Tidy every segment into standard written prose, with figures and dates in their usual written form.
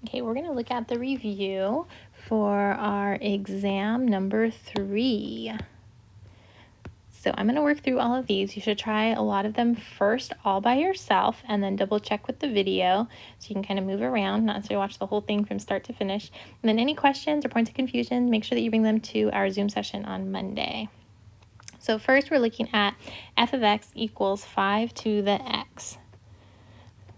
Okay, we're going to look at the review for our exam number 3. So I'm going to work through all of these. You should try a lot of them first all by yourself and then double check with the video so you can kind of move around, not necessarily watch the whole thing from start to finish. And then any questions or points of confusion, make sure that you bring them to our Zoom session on Monday. So first we're looking at f of x equals 5 to the x.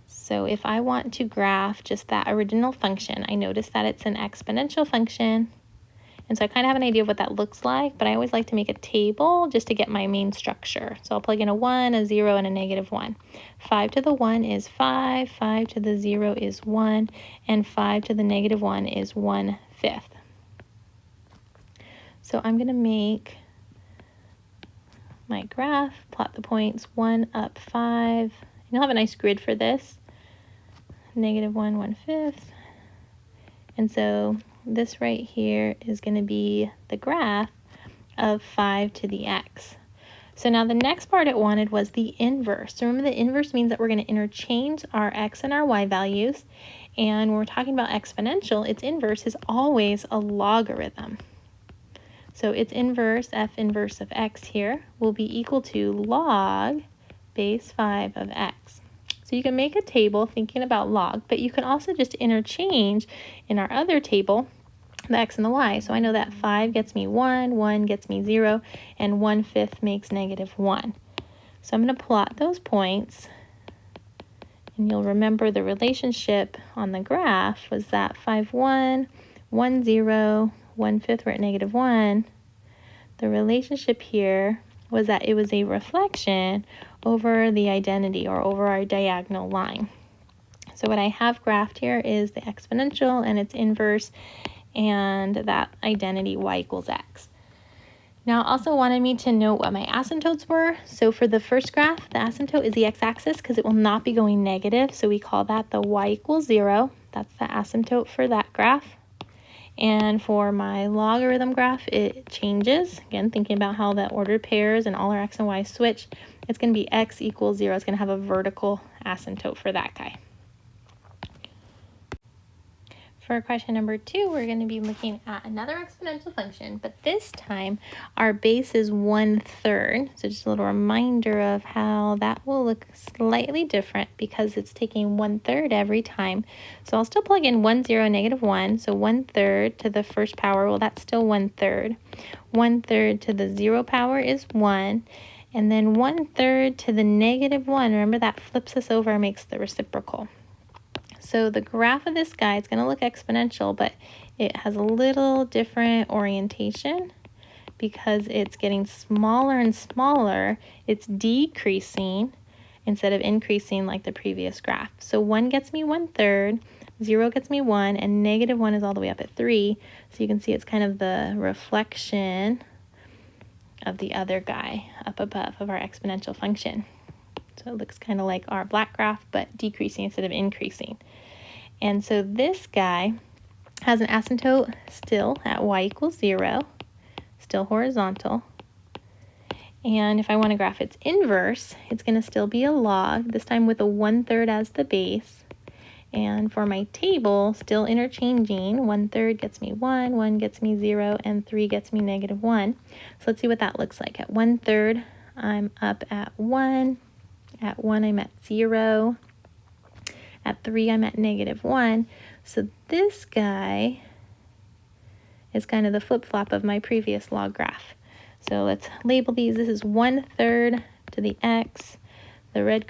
So if I want to graph just that original function, I notice that it's an exponential function. And so I kind of have an idea of what that looks like, but I always like to make a table just to get my main structure. So I'll plug in a 1, a 0, and a -1. 5 to the 1 is 5, 5 to the 0 is 1, and 5 to the -1 is 1/5. So I'm going to make my graph, plot the points 1 up 5. And you'll have a nice grid for this. -1, 1/5. And so this right here is going to be the graph of 5 to the x. So now the next part it wanted was the inverse. So remember, the inverse means that we're going to interchange our x and our y values. And when we're talking about exponential, its inverse is always a logarithm. So its inverse, f inverse of x here, will be equal to log base 5 of x. So you can make a table thinking about log, but you can also just interchange in our other table the x and the y. So I know that 5 gets me 1, 1 gets me 0, and 1/5 makes -1. So I'm going to plot those points, and you'll remember the relationship on the graph was that 5, 1, 1, 0, 1/5 we're at -1. The relationship here was that it was a reflection over the identity or over our diagonal line. So what I have graphed here is the exponential and its inverse and that identity y equals x. Now it also wanted me to note what my asymptotes were. So for the first graph, the asymptote is the x-axis because it will not be going negative. So we call that the y equals 0. That's the asymptote for that graph. And for my logarithm graph, it changes. Again, thinking about how the ordered pairs and all our x and y switch, it's going to be x equals 0. It's going to have a vertical asymptote for that guy. For question number 2, we're going to be looking at another exponential function, but this time our base is 1/3. So just a little reminder of how that will look slightly different because it's taking 1/3 every time. So I'll still plug in 1, 0, -1. So 1/3 to the first power, well, that's still 1/3. 1/3 to the 0 power is 1. And then 1/3 to the -1, remember that flips us over and makes the reciprocal. So the graph of this guy is going to look exponential, but it has a little different orientation because it's getting smaller and smaller. It's decreasing instead of increasing like the previous graph. So 1 gets me 1/3, 0 gets me 1, and -1 is all the way up at 3. So you can see it's kind of the reflection of the other guy up above of our exponential function. So it looks kind of like our black graph, but decreasing instead of increasing. And so this guy has an asymptote still at y equals 0, still horizontal. And if I want to graph its inverse, it's going to still be a log, this time with a 1/3 as the base. And for my table, still interchanging, 1/3 gets me 1, 1 gets me 0, and 3 gets me -1. So let's see what that looks like. At 1/3, I'm up at 1. At 1, I'm at 0. At 3, I'm at -1. So this guy is kind of the flip-flop of my previous log graph. So let's label these. This is 1/3 to the x. The red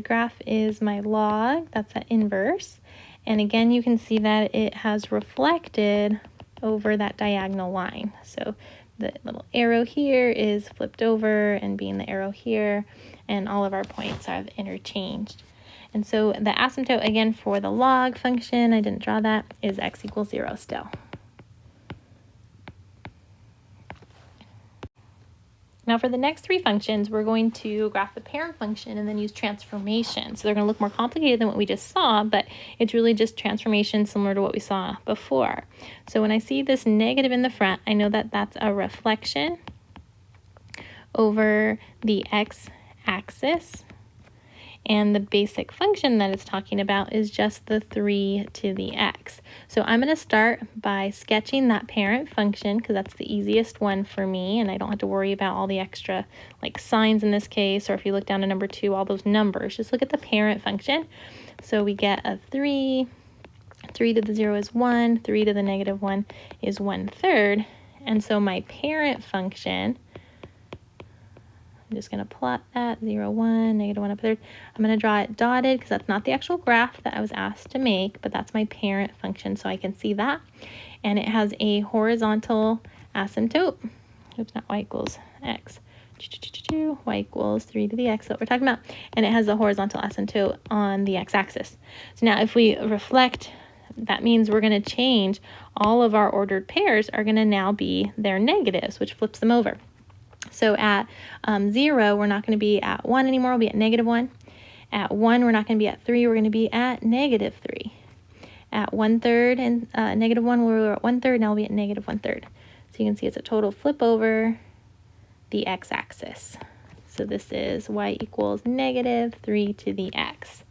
graph is my log. That's that inverse. And again, you can see that it has reflected over that diagonal line. So the little arrow here is flipped over and being the arrow here, and all of our points are interchanged. And so the asymptote, again, for the log function, I didn't draw that, is x equals 0 still. Now for the next 3 functions, we're going to graph the parent function and then use transformation. So they're going to look more complicated than what we just saw, but it's really just transformation similar to what we saw before. So when I see this negative in the front, I know that that's a reflection over the x-axis. And the basic function that it's talking about is just the 3 to the x. So I'm going to start by sketching that parent function because that's the easiest one for me, and I don't have to worry about all the extra like signs in this case, or if you look down to number 2, all those numbers. Just look at the parent function. So we get a 3 to the 0 is 1, 3 to the negative 1 is 1/3, and so my parent function, I'm just going to plot that, 0, 1, negative 1/3. I'm going to draw it dotted because that's not the actual graph that I was asked to make, but that's my parent function, so I can see that. And it has a horizontal asymptote. Oops, not y equals x. Y equals 3 to the x, that we're talking about. And it has a horizontal asymptote on the x-axis. So now if we reflect, that means we're going to change all of our ordered pairs are going to now be their negatives, which flips them over. So at 0, we're not going to be at 1 anymore, we'll be at -1. At 1, we're not going to be at 3, we're going to be at -3. At 1/3 and -1, we're at 1/3, now we'll be at -1/3. So you can see it's a total flip over the x-axis. So this is y equals -3 to the x.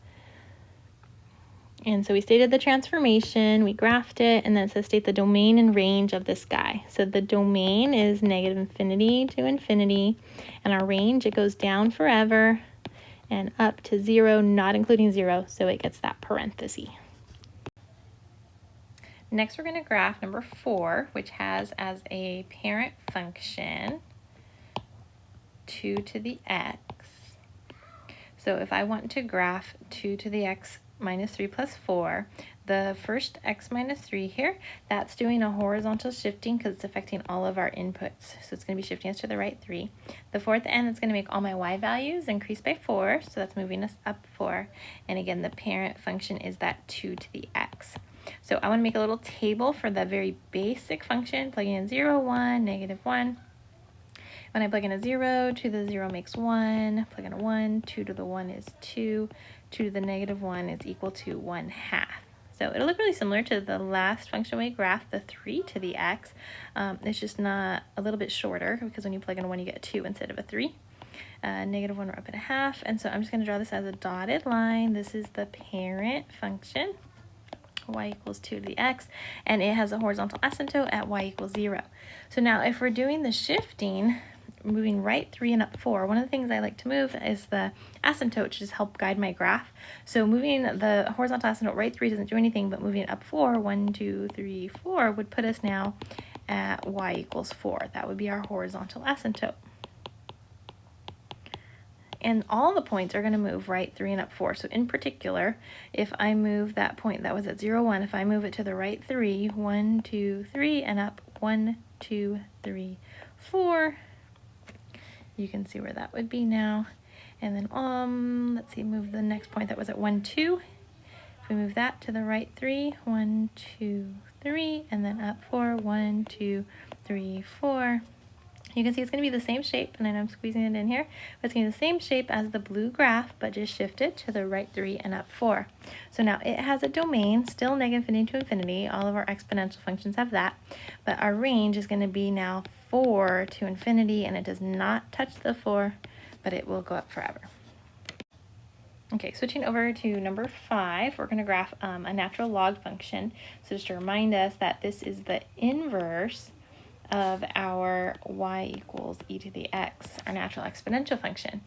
And so we stated the transformation, we graphed it, and then it says state the domain and range of this guy. So the domain is -infinity to infinity, and our range, it goes down forever and up to 0, not including 0, so it gets that parenthesis. Next, we're going to graph number 4, which has as a parent function 2 to the x. So if I want to graph 2 to the x minus 3 plus 4, the first x minus 3 here, that's doing a horizontal shifting because it's affecting all of our inputs. So it's going to be shifting us to the right 3. The fourth end, it's going to make all my y values increase by 4, so that's moving us up 4. And again, the parent function is that 2 to the x. So I want to make a little table for the very basic function, plugging in 0, 1, -1. When I plug in a 0, 2 to the 0 makes 1, plug in a 1, 2 to the 1 is 2, 2 to the -1 is equal to 1/2. So it'll look really similar to the last function we graphed, the 3 to the x. It's just not a little bit shorter because when you plug in a 1 you get a 2 instead of a 3. -1, we're up at 1/2, and so I'm just going to draw this as a dotted line. This is the parent function, y equals 2 to the x, and it has a horizontal asymptote at y equals 0. So now if we're doing the shifting, moving right 3 and up 4, one of the things I like to move is the asymptote to just help guide my graph. So moving the horizontal asymptote right 3 doesn't do anything, but moving it up 4, 1, 2, 3, 4, would put us now at y equals 4. That would be our horizontal asymptote. And all the points are going to move right 3 and up 4. So in particular, if I move that point that was at 0, 1, if I move it to the right 3, 1, 2, 3, and up 1, 2, 3, 4, you can see where that would be now. And then let's see, move the next point that was at 1, 2. If we move that to the right 3, 1, 2, 3, and then up 4, 1, 2, 3, 4. You can see it's going to be the same shape, and then I'm squeezing it in here, but it's going to be the same shape as the blue graph, but just shifted to the right 3 and up 4. So now it has a domain, still -infinity to infinity. All of our exponential functions have that, but our range is going to be now 4 to infinity, and it does not touch the 4, but it will go up forever. Okay, switching over to number 5, we're going to graph a natural log function. So just to remind us that this is the inverse of our y equals e to the x, our natural exponential function.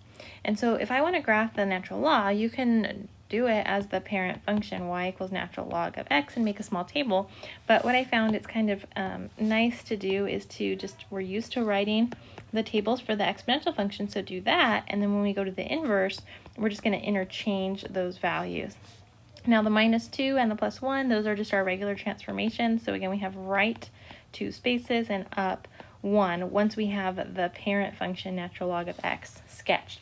And so if I want to graph the natural log, you can do it as the parent function, y equals natural log of x, and make a small table. But what I found it's kind of nice to do is to just, we're used to writing the tables for the exponential function, so do that, and then when we go to the inverse, we're just going to interchange those values. Now the -2 and the +1, those are just our regular transformations. So again, we have right 2 spaces and up 1 once we have the parent function natural log of x sketched.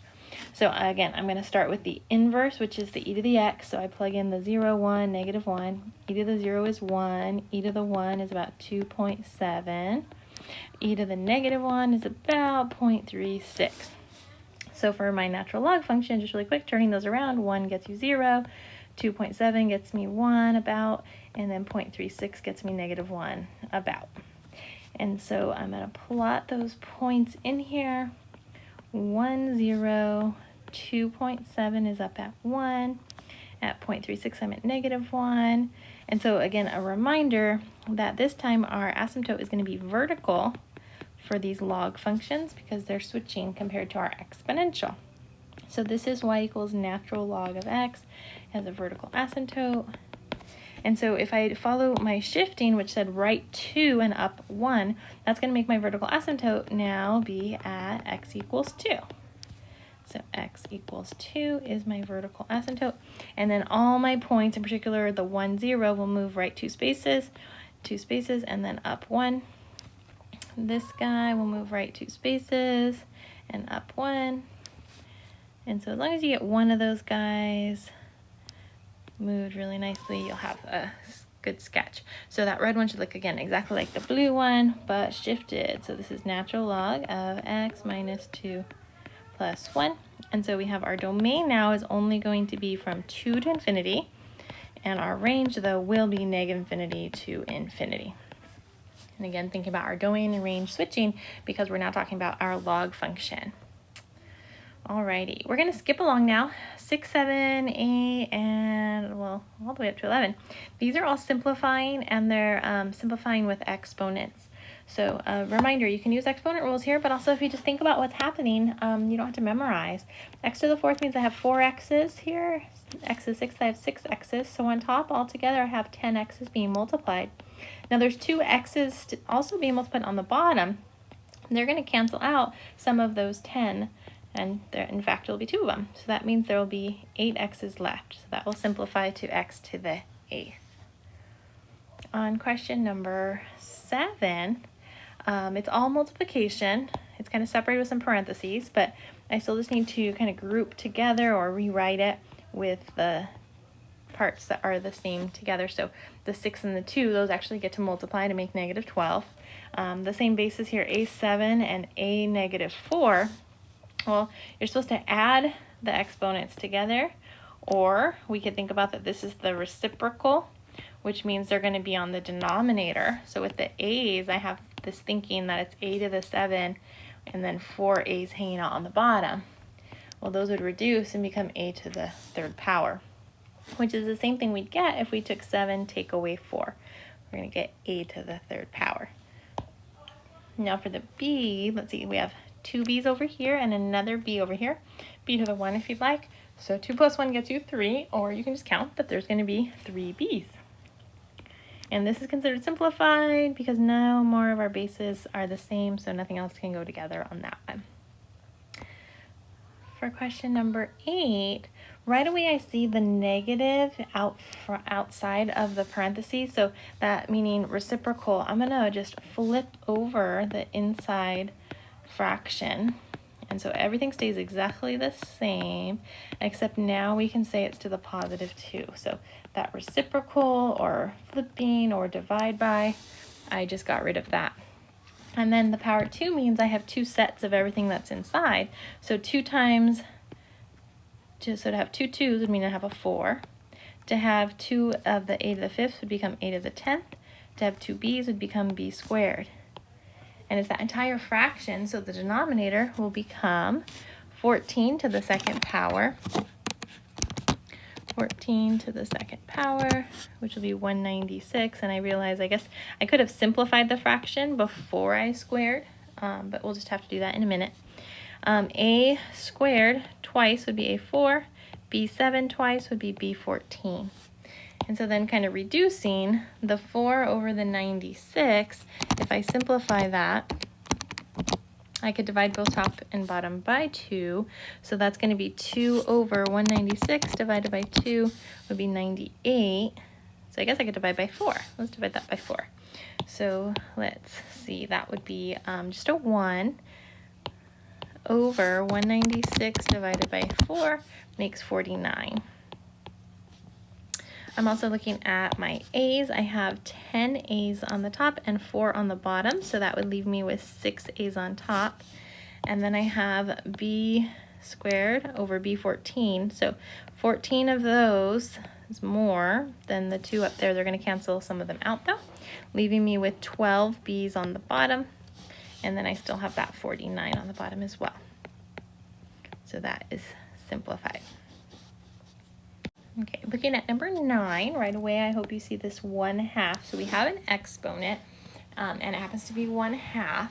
So again, I'm going to start with the inverse, which is the e to the x. So I plug in the 0, 1, -1. E to the 0 is 1. E to the 1 is about 2.7. E to the -1 is about 0.36. So for my natural log function, just really quick, turning those around, 1 gets you 0, 2.7 gets me 1 about, and then 0.36 gets me -1 about. And so I'm going to plot those points in here, 1, 0, 2.7 is up at 1. At 0.36, I'm at -1. And so again, a reminder that this time our asymptote is going to be vertical for these log functions because they're switching compared to our exponential. So this is y equals natural log of x as a vertical asymptote. And so if I follow my shifting, which said right 2 and up 1, that's going to make my vertical asymptote now be at x equals 2. So x equals 2 is my vertical asymptote. And then all my points, in particular the 1, 0, will move right 2 spaces, and then up 1. This guy will move right 2 spaces and up 1. And so as long as you get one of those guys moved really nicely, you'll have a good sketch. So that red one should look, again, exactly like the blue one, but shifted. So this is natural log of x minus 2 plus 1. And so we have our domain now is only going to be from 2 to infinity. And our range, though, will be -infinity to infinity. And again, thinking about our domain and range switching because we're now talking about our log function. Alrighty, we're going to skip along now. 6, 7, 8, and well, all the way up to 11. These are all simplifying, and they're simplifying with exponents. So reminder, you can use exponent rules here, but also if you just think about what's happening, you don't have to memorize. X to the 4th means I have 4 x's here. X to the 6th, I have 6 x's. So on top, altogether, I have 10 x's being multiplied. Now there's 2 x's also being multiplied on the bottom. They're going to cancel out some of those 10. And there, in fact, will be 2 of them. So that means there will be 8 x's left. So that will simplify to x to the 8th. On question number 7, it's all multiplication. It's kind of separated with some parentheses, but I still just need to kind of group together or rewrite it with the parts that are the same together. So the 6 and the 2, those actually get to multiply to make -12. The same basis here, a7 and a-4. Well, you're supposed to add the exponents together, or we could think about that this is the reciprocal, which means they're going to be on the denominator. So with the a's, I have this thinking that it's a to the 7 and then 4 a's hanging out on the bottom. Well, those would reduce and become a to the 3rd power, which is the same thing we'd get if we took 7, take away 4. We're going to get a to the 3rd power. Now for the b, let's see, we have 2 b's over here and another b over here. B to the 1 if you'd like. So 2 plus 1 gets you 3, or you can just count that there's going to be 3 b's. And this is considered simplified because no more of our bases are the same, so nothing else can go together on that one. For question number 8, right away I see the negative outside of the parentheses, so that meaning reciprocal. I'm going to just flip over the inside fraction, and so everything stays exactly the same, except now we can say it's to the +2. So that reciprocal or flipping or divide by, I just got rid of that. And then the power 2 means I have 2 sets of everything that's inside. So 2 times, so to have 2 2's would mean I have a 4. To have 2 of the a to the 5th would become a to the 10th. To have 2 b's would become b squared. And it's that entire fraction, so the denominator will become 14 to the 2nd power. 14 to the 2nd power, which will be 196. And I realize I guess I could have simplified the fraction before I squared, but we'll just have to do that in a minute. A squared twice would be a4. B7 twice would be b14. And so then kind of reducing the 4 over the 96, if I simplify that, I could divide both top and bottom by 2. So that's going to be 2 over 196 divided by 2 would be 98. So I guess I could divide by 4. Let's divide that by 4. So let's see, that would be just a 1 over 196 divided by 4 makes 49. I'm also looking at my A's. I have 10 A's on the top and 4 on the bottom, so that would leave me with 6 A's on top. And then I have B squared over B14, so 14 of those is more than the 2 up there. They're going to cancel some of them out though, leaving me with 12 B's on the bottom, and then I still have that 49 on the bottom as well. So that is simplified. Okay, looking at number 9, right away I hope you see this 1/2. So we have an exponent, and it happens to be 1/2.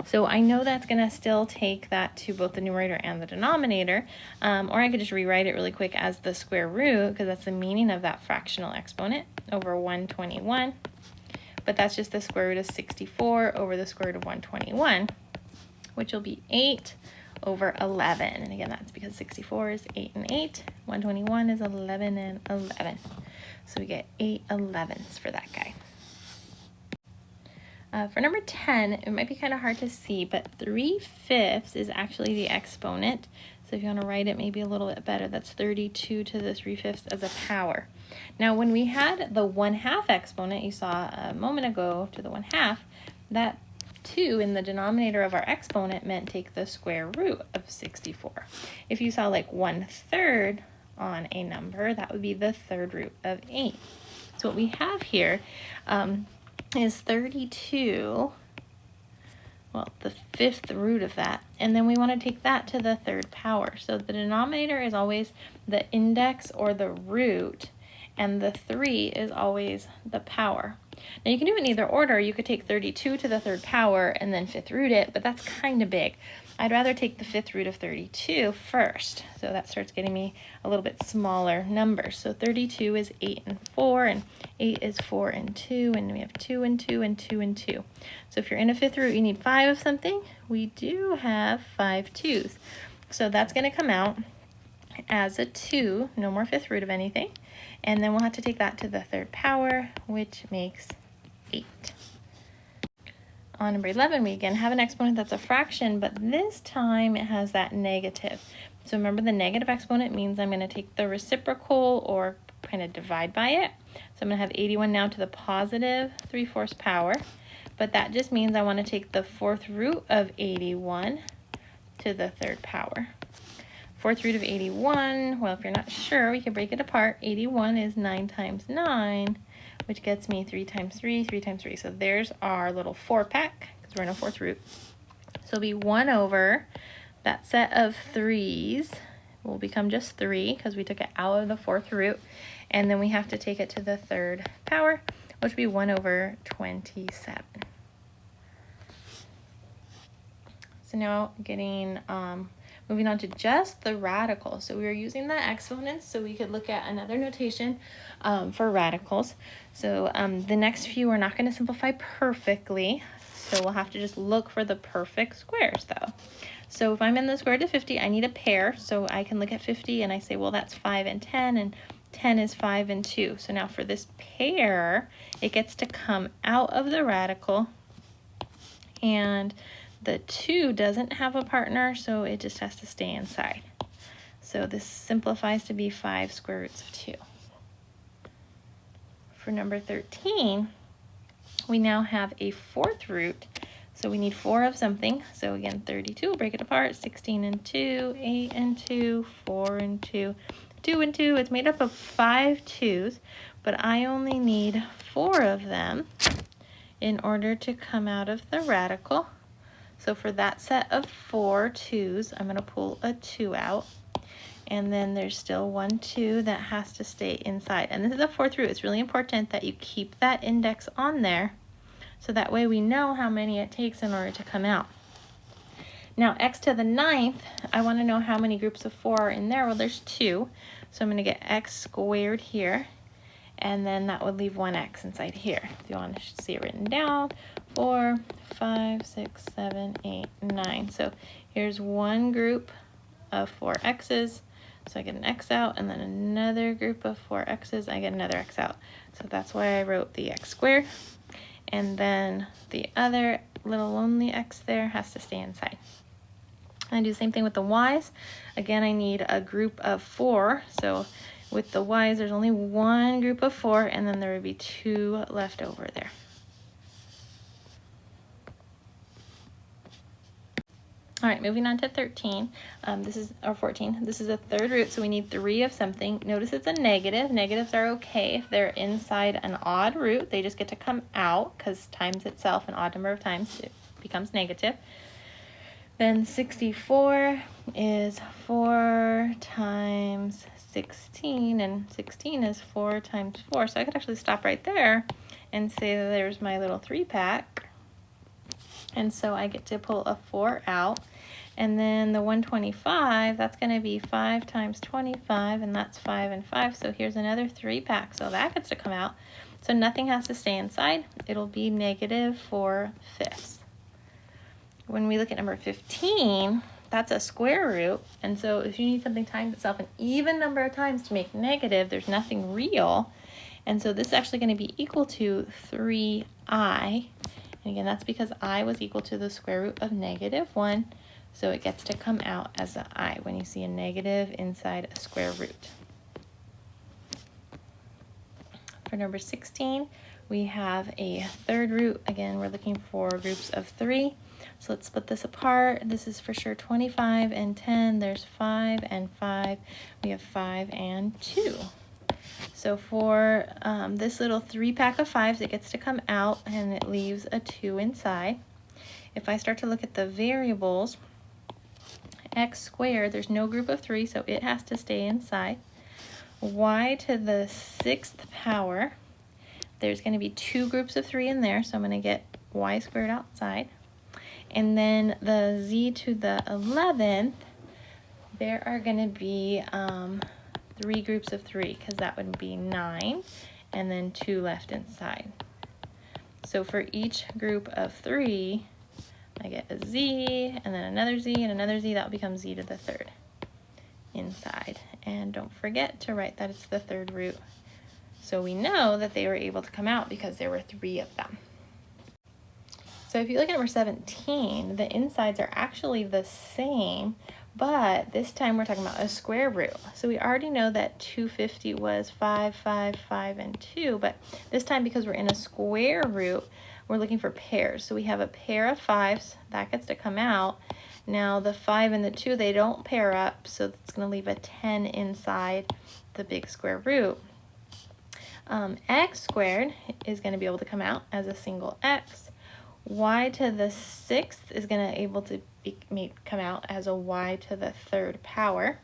So I know that's going to still take that to both the numerator and the denominator, or I could just rewrite it really quick as the square root, because that's the meaning of that fractional exponent, over 121. But that's just the square root of 64 over the square root of 121, which will be 8 over 11. And again, that's because 64 is 8 and 8. 121 is 11 and 11. So we get 8 11ths for that guy. For number 10, it might be kind of hard to see, but 3/5 is actually the exponent. So if you want to write it maybe a little bit better, that's 32 to the 3/5 as a power. Now, when we had the 1/2 exponent you saw a moment ago to the 1/2, that 2 in the denominator of our exponent meant take the square root of 64. If you saw like 1/3 on a number, that would be the third root of 8. So what we have here is 32, well, the 5th root of that, and then we want to take that to the third power. So the denominator is always the index or the root, and the 3 is always the power. Now you can do it in either order. You could take 32 to the third power and then 5th root it, but that's kind of big. I'd rather take the 5th root of 32 first. So that starts getting me a little bit smaller numbers. So 32 is 8 and 4, and 8 is 4 and 2, and we have 2 and 2 and 2 and 2. So if you're in a 5th root, you need 5 of something. We do have 5 2's. So that's going to come out as a 2, no more 5th root of anything. And then we'll have to take that to the third power, which makes 8. On number 11, we again have an exponent that's a fraction, but this time it has that negative. So remember, the negative exponent means I'm going to take the reciprocal or kind of divide by it. So I'm going to have 81 now to the positive 3/4 power, but that just means I want to take the 4th root of 81 to the third power. 4th root of 81, well, if you're not sure, we can break it apart. 81 is 9 times 9, which gets me 3 times 3, 3 times 3. So there's our little 4-pack, because we're in a 4th root. So it'll be 1 over that set of 3's will become just 3, because we took it out of the 4th root. And then we have to take it to the third power, which would be 1 over 27. So now getting... moving on to just the radicals. So we were using the exponents, so we could look at another notation for radicals. So the next few we're not going to simplify perfectly, so we'll have to just look for the perfect squares though. So if I'm in the square root of 50, I need a pair, so I can look at 50 and I say, well, that's 5 and 10, and 10 is 5 and 2. So now for this pair, it gets to come out of the radical, and the 2 doesn't have a partner, so it just has to stay inside. So this simplifies to be 5 square roots of 2. For number 13, we now have a 4th root, so we need 4 of something. So again, 32, we'll break it apart, 16 and 2, 8 and 2, 4 and 2, 2 and 2. It's made up of 5 2's, but I only need 4 of them in order to come out of the radical. So for that set of 4 2's, I'm going to pull a 2 out. And then there's still 1 2 that has to stay inside. And this is a 4th root. It's really important that you keep that index on there, so that way we know how many it takes in order to come out. Now x to the 9th, I want to know how many groups of 4 are in there. Well, there's 2. So I'm going to get x squared here. And then that would leave 1x inside here. If you want to see it written down, 4, 5, 6, 7, 8, 9. So here's one group of 4 x's. So I get an x out, and then another group of 4 x's, I get another x out. So that's why I wrote the x squared. And then the other little lonely x there has to stay inside. I do the same thing with the y's. Again, I need a group of 4. So with the y's, there's only one group of 4, and then there would be 2 left over there. All right, moving on to 13. This is our 14. This is a 3rd root, so we need 3 of something. Notice it's a negative. Negatives are okay if they're inside an odd root. They just get to come out because times itself, an odd number of times, it becomes negative. Then 64 is 4 times 16, and 16 is 4 times 4. So I could actually stop right there and say that there's my little 3-pack. And so I get to pull a 4 out. And then the 125, that's going to be 5 times 25, and that's 5 and 5. So here's another 3-pack. So that gets to come out. So nothing has to stay inside. It'll be negative 4/5. When we look at number 15, that's a square root. And so if you need something times itself an even number of times to make negative, there's nothing real. And so this is actually going to be equal to 3i. And again, that's because I was equal to the square root of -1. So it gets to come out as an I when you see a negative inside a square root. For number 16, we have a third root. Again, we're looking for groups of 3. So let's split this apart. This is for sure 25 and 10. There's 5 and 5. We have 5 and 2. So for this little 3-pack of 5s, it gets to come out and it leaves a 2 inside. If I start to look at the variables, x squared, there's no group of 3, so it has to stay inside. Y to the 6th power, there's going to be 2 groups of 3 in there, so I'm going to get y squared outside. And then the z to the 11th, there are going to be 3 groups of 3, because that would be 9, and then 2 left inside. So for each group of 3, I get a z, and then another z, and another z. That will become z to the 3rd inside. And don't forget to write that it's the 3rd root. So we know that they were able to come out because there were 3 of them. So if you look at number 17, the insides are actually the same, but this time we're talking about a square root. So we already know that 250 was 5, 5, 5, and 2, but this time because we're in a square root, we're looking for pairs. So we have a pair of 5s, that gets to come out. Now the 5 and the 2, they don't pair up, so it's going to leave a 10 inside the big square root. X squared is going to be able to come out as a single x. Y to the 6th is going to able to come out as a y to the 3rd power.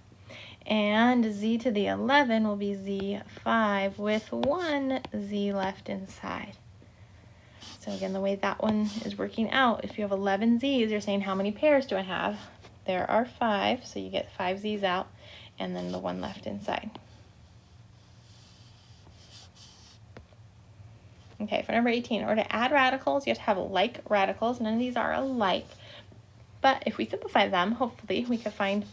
And z to the 11 will be z5 with 1 z left inside. So again, the way that one is working out, if you have 11 z's, you're saying how many pairs do I have? There are 5, so you get 5 z's out, and then the 1 left inside. Okay, for number 18, in order to add radicals, you have to have like radicals. None of these are alike, but if we simplify them, hopefully we could find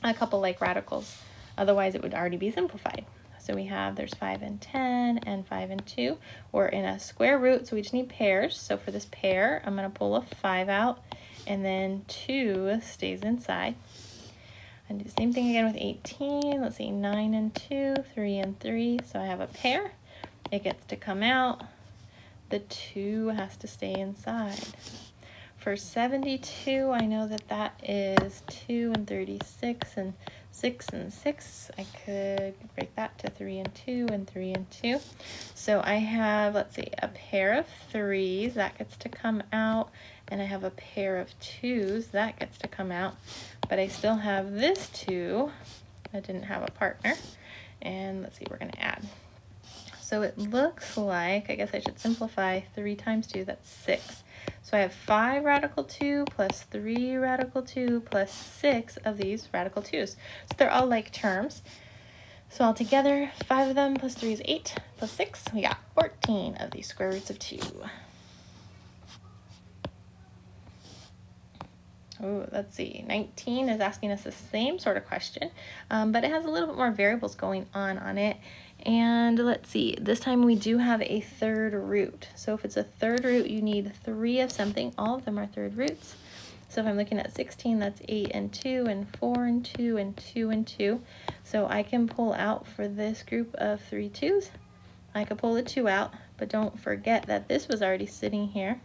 a couple like radicals. Otherwise, it would already be simplified. So we have, there's 5 and 10 and 5 and 2. We're in a square root, so we just need pairs. So for this pair, I'm going to pull a 5 out, and then 2 stays inside. And do the same thing again with 18. Let's see, 9 and 2, 3 and 3. So I have a pair. It gets to come out. The 2 has to stay inside. For 72, I know that that is 2 and 36 and 6 and 6. I could break that to 3 and 2 and 3 and 2. So I have, let's see, a pair of 3s. That gets to come out. And I have a pair of 2s. That gets to come out. But I still have this 2 that didn't have a partner. And let's see, we're going to add. So it looks like, I guess I should simplify 3 times 2, that's 6. So I have 5 radical 2 plus 3 radical 2 plus 6 of these radical 2's. So they're all like terms. So altogether, 5 of them plus 3 is 8, plus 6, we got 14 of these square roots of 2. Oh, let's see, 19 is asking us the same sort of question, but it has a little bit more variables going on it. And let's see, this time we do have a third root. So if it's a third root, you need 3 of something. All of them are third roots. So if I'm looking at 16, that's 8 and 2 and 4 and 2 and 2 and 2. So I can pull out for this group of 3 2's. I could pull the 2 out, but don't forget that this was already sitting here.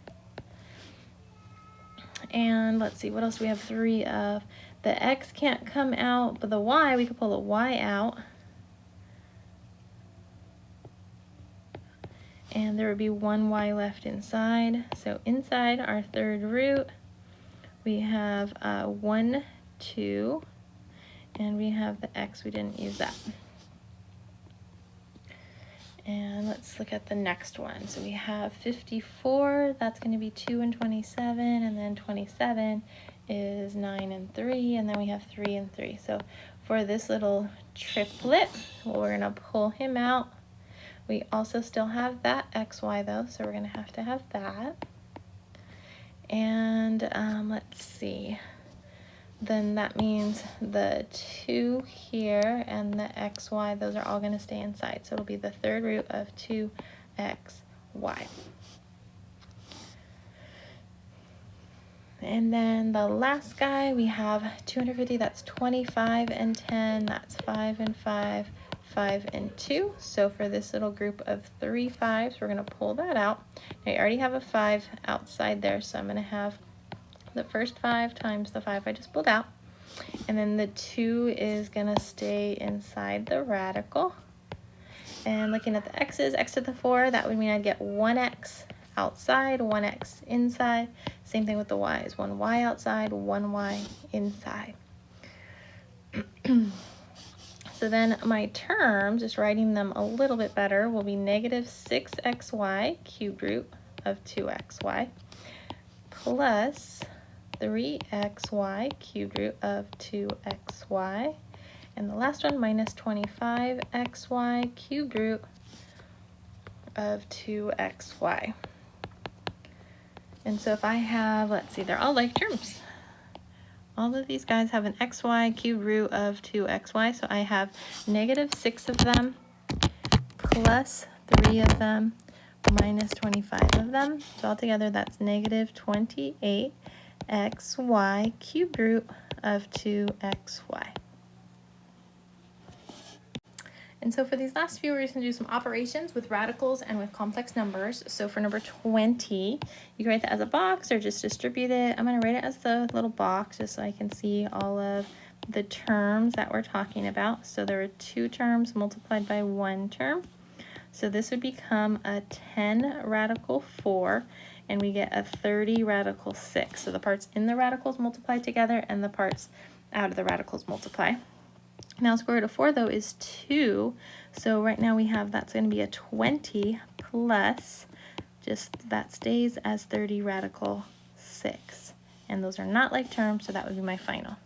And let's see, what else do we have 3 of? The x can't come out, but the y, we could pull the y out. And there would be 1 y left inside. So inside our third root, we have 1, 2, and we have the x, we didn't use that. And let's look at the next one. So we have 54, that's going to be 2 and 27, and then 27 is 9 and 3, and then we have 3 and 3. So for this little triplet, we're going to pull him out. We also still have that xy though, so we're going to have that. And let's see. Then that means the 2 here and the xy, those are all going to stay inside. So it'll be the third root of 2xy. And then the last guy, we have 250, that's 25 and 10, that's 5 and 5, 5 and 2. So for this little group of 3 5s, we're going to pull that out. Now I already have a 5 outside there, so I'm going to have the first 5 times the 5 I just pulled out. And then the 2 is going to stay inside the radical. And looking at the x's, x to the 4, that would mean I'd get 1x outside, 1x inside. Same thing with the y's, 1y outside, 1y inside. So then my terms, just writing them a little bit better, will be negative 6xy cubed root of 2xy plus 3xy cubed root of 2xy, and the last one minus 25xy cubed root of 2xy. And so if I have, let's see, they're all like terms. All of these guys have an xy cubed root of 2xy, so I have negative 6 of them plus 3 of them minus 25 of them. So altogether that's negative 28 xy cubed root of 2xy. And so for these last few, we're just going to do some operations with radicals and with complex numbers. So for number 20, you can write that as a box or just distribute it. I'm going to write it as the little box just so I can see all of the terms that we're talking about. So there were 2 terms multiplied by 1 term. So this would become a 10 radical 4, and we get a 30 radical 6. So the parts in the radicals multiply together and the parts out of the radicals multiply. Now square root of 4 though is 2, so right now we have that's going to be a 20 plus, just that stays as 30 radical 6. And those are not like terms, so that would be my final.